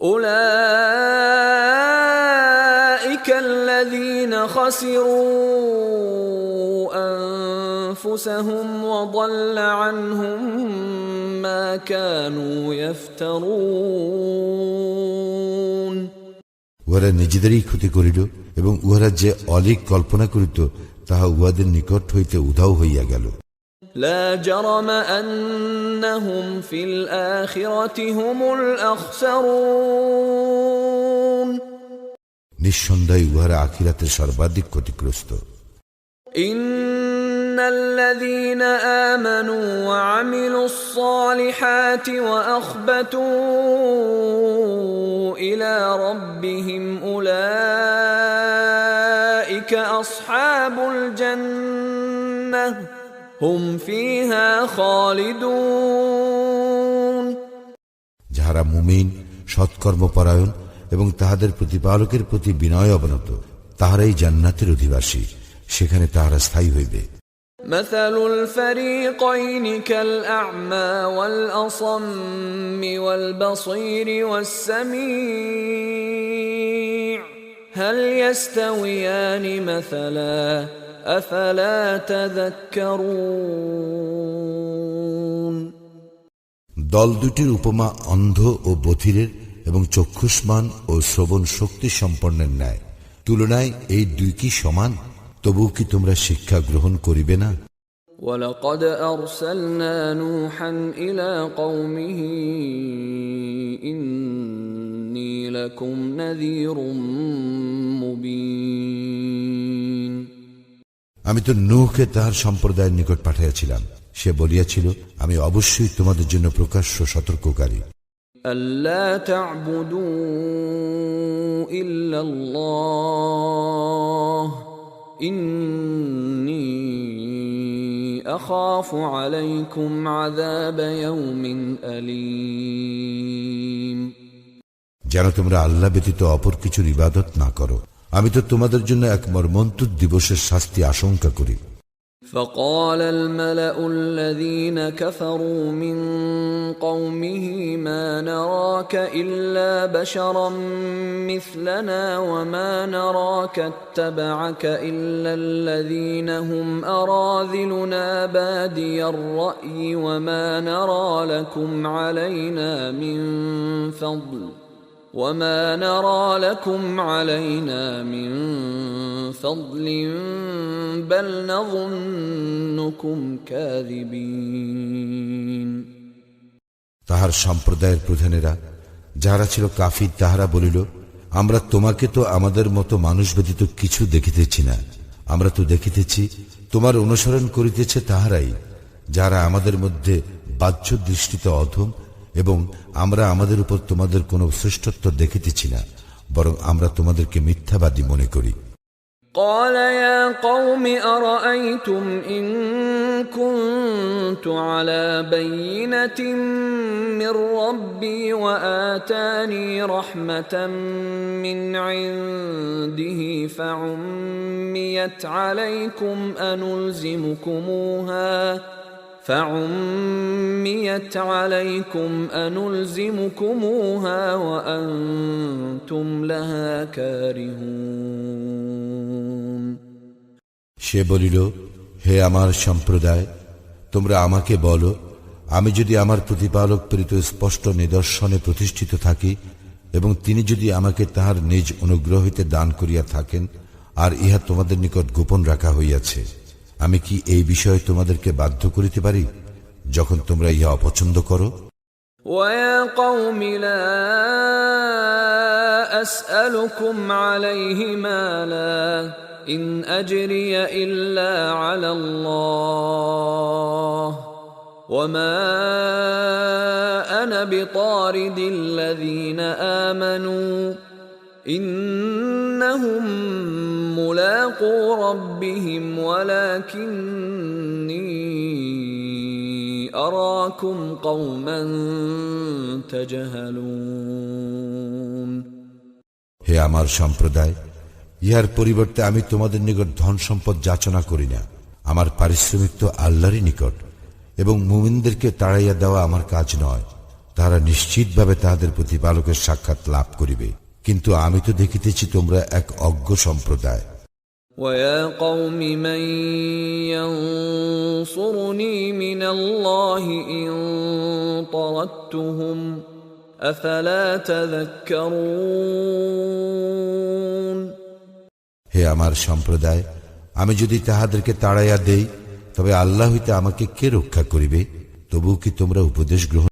উলাইকা আল্লাযীনা খাসিরু আনফুসাহুম ওয়া যাল্লা আনহুম মা কানু ইফতারুন। উহারা নিজেদেরই ক্ষতি করিল এবং উহারা যে অলিক কল্পনা করিত তাহা উহাদের নিকট হইতে উধাও হইয়া গেল। লা জারামা আন্নাহুম ফিল আখিরাতি হুমুল আখসারুন। নিঃসন্দেহে উহারা আখিরাতের সর্বাধিক ক্ষতিগ্রস্ত। ইন্নাল্লাযীনা আমানু ওয়া আমিলুস সালিহাতি ওয়া আখবাতু ইলা রাব্বিহিম উলাইকা আসহাবুল জান্নাহ হুম ফিহা খালিদুন। যাহারা মুমিন, সৎকর্মপরায়ণ এবং তাহাদের প্রতিপালকের প্রতি বিনয় অবনত, তাহারাই জান্নাতের অধিবাসী, সেখানে তাহারা স্থায়ী হইবে। মাসালুল ফারিকাইনি কাল আ'মা ওয়াল আসাম্মি ওয়াল বাসীরি ওয়াস সামি' হাল ইয়াস্তাওয়ানি মাসালা আফালা তাযাক্কারুন। দল দুটির উপমা অন্ধ ও বধিরের এবং চক্ষুষ্মান ও শ্রবণ শক্তি সম্পন্নের ন্যায়। তুলনায় এই দুই কি সমান? তবু কি তোমরা শিক্ষা গ্রহণ করিবে না? ওয়ালাকাদ আরসালনা নূহান ইলা কওমিহি ইন্নী লাকুম নাযীরুম মুবিন। আমি তো নূহকে তাহার সম্প্রদায়ের নিকট পাঠাইয়াছিলাম, সে বলিয়াছিল, আমি অবশ্যই তোমাদের জন্য প্রকাশ্য সতর্ককারী। আল্লা তা'বুদু ইল্লাল্লাহ ইন্নী আখাফু আলাইকুম আযাব ইয়াউমিন আলীম। যেন তোমরা আল্লাহ ব্যতীত অপর কিছুর ইবাদত না করো, আমি তো তোমাদের জন্য এক মর্মন্তুদ দিবসের শাস্তি আশঙ্কা করি। فقال الملأ الذين كفروا من قومه ما نراك إلا بشرا مثلنا وما نراك اتبعك إلا الذين هم أراذلنا بادي الرأي وما نرى لكم علينا من فضل بل نظنكم كاذبين। তাহার সম্প্রদায়ের প্রধানেরা যাহারা ছিল কাফির, তাহারা বলিল, আমরা তোমাকে তো আমাদের মতো মানুষ ব্যতীত কিছু দেখিতেছি না। আমরা তো দেখিতেছি তোমার অনুসরণ করিতেছে তাহারাই যারা আমাদের মধ্যে বাহ্য দৃষ্টিতে অধম, এবং আমরা আমাদের উপর তোমাদের কোনো শ্রেষ্ঠত্ব দেখিতেছি না, বরং আমরা তোমাদেরকে মিথ্যাবাদী মনে করি। قال يا قوم أرأيتم إن كنت على بينة من ربي وآتاني رحمة من عنده فعميت عليكم أنلزمكموها وأنتم لها كارهون। সে বলিল, হে আমার সম্প্রদায়, তোমরা আমাকে বলো, আমি যদি আমার প্রতিপালক প্রেরিত স্পষ্ট নিদর্শনে প্রতিষ্ঠিত থাকি এবং তিনি যদি আমাকে তাহার নিজ অনুগ্রহ হইতে দান করিয়া থাকেন, আর ইহা তোমাদের নিকট গোপন রাখা হইয়াছে, আমি কি এই বিষয়ে তোমাদেরকে বাধ্য করিতে পারি যখন তোমরা ইহা অপছন্দ করো? وَيَا قَوْمِ لَا أَسْأَلُكُمْ عَلَيْهِ مَالًا إِنْ أَجْرِيَ إِلَّا عَلَى اللَّهِ وَمَا أَنَا بِطَارِدِ الَّذِينَ آمَنُوا إِنَّهُمْ مُلَاقُو رَبِّهِمْ وَلَكِنِّي أَرَاكُمْ قَوْمًا تَجْهَلُونَ। হে আমার সম্প্রদায়, ইহার পরিবর্তে আমি তোমাদের নিকট ধন সম্পদ যাচনা করি না। আমার পারিশ্রমিক তো আল্লাহরই নিকট, এবং মুমিনদেরকে তাড়াইয়া দেওয়া আমার কাজ নয়। তারা নিশ্চিতভাবে তাহাদের প্রতিপালকের সাক্ষাৎ লাভ করিবে, কিন্তু আমি তো দেখিতেছি তোমরা এক অজ্ঞ সম্প্রদায়। وَيَا قَوْمِ مَنْ يَنْصُرُنِي مِنَ اللَّهِ إِنْ طَرَدتُّهُمْ أَفَلَا تَذَكَّرُونَ হে আমার সম্প্রদায়, আমি যদি তাহাদেরকে তাড়াইয়া দেই তবে আল্লাহ হইতে আমাকে কে রক্ষা করিবে? তবু কি তোমরা উপদেশ গ্রহণ